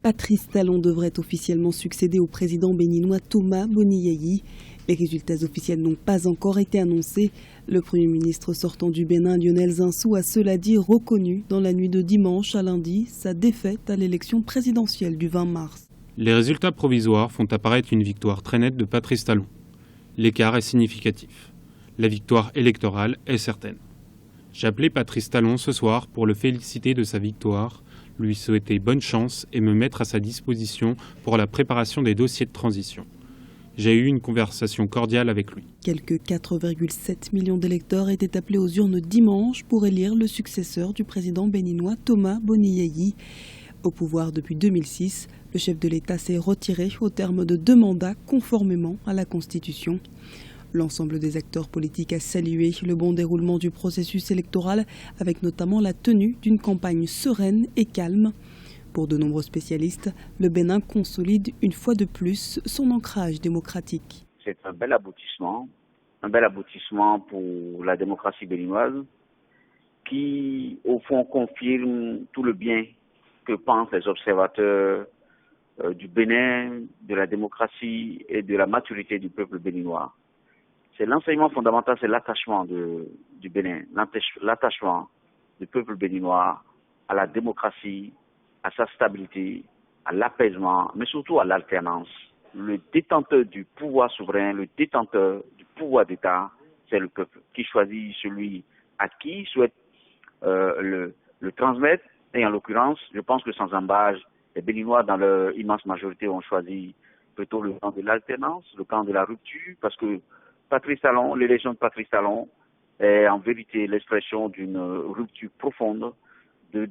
Patrice Talon devrait officiellement succéder au président béninois Thomas Boni-Yayi. Les résultats officiels n'ont pas encore été annoncés. Le Premier ministre sortant du Bénin, Lionel Zinsou, a cela dit reconnu dans la nuit de dimanche à lundi sa défaite à l'élection présidentielle du 20 mars. Les résultats provisoires font apparaître une victoire très nette de Patrice Talon. L'écart est significatif. La victoire électorale est certaine. J'ai appelé Patrice Talon ce soir pour le féliciter de sa victoire, lui souhaiter bonne chance et me mettre à sa disposition pour la préparation des dossiers de transition. J'ai eu une conversation cordiale avec lui. Quelques 4,7 millions d'électeurs étaient appelés aux urnes dimanche pour élire le successeur du président béninois Thomas Boni-Yayi. Au pouvoir depuis 2006, le chef de l'État s'est retiré au terme de 2 mandats conformément à la Constitution. L'ensemble des acteurs politiques a salué le bon déroulement du processus électoral, avec notamment la tenue d'une campagne sereine et calme. Pour de nombreux spécialistes, le Bénin consolide une fois de plus son ancrage démocratique. C'est un bel aboutissement pour la démocratie béninoise qui, au fond, confirme tout le bien que pensent les observateurs du Bénin, de la démocratie et de la maturité du peuple béninois. C'est l'enseignement fondamental, c'est l'attachement du Bénin, l'attachement du peuple béninois à la démocratie, à sa stabilité, à l'apaisement, mais surtout à l'alternance. Le détenteur du pouvoir souverain, le détenteur du pouvoir d'État, c'est le peuple qui choisit celui à qui il souhaite le transmettre. Et en l'occurrence, je pense que sans embâche, les Béninois, dans leur immense majorité, ont choisi plutôt le camp de l'alternance, le camp de la rupture, parce que Patrice Talon, l'élection de Patrice Talon est en vérité l'expression d'une rupture profonde,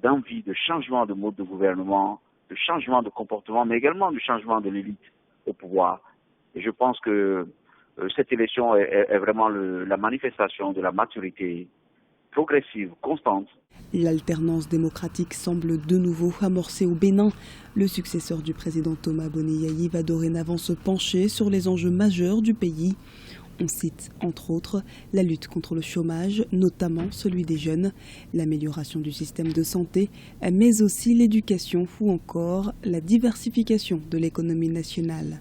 d'envie de changement de mode de gouvernement, de changement de comportement, mais également de changement de l'élite au pouvoir. Et je pense que cette élection est vraiment la manifestation de la maturité progressive, constante. L'alternance démocratique semble de nouveau amorcée au Bénin. Le successeur du président Thomas Boni-Yayi va dorénavant se pencher sur les enjeux majeurs du pays. On cite entre autres la lutte contre le chômage, notamment celui des jeunes, l'amélioration du système de santé, mais aussi l'éducation ou encore la diversification de l'économie nationale.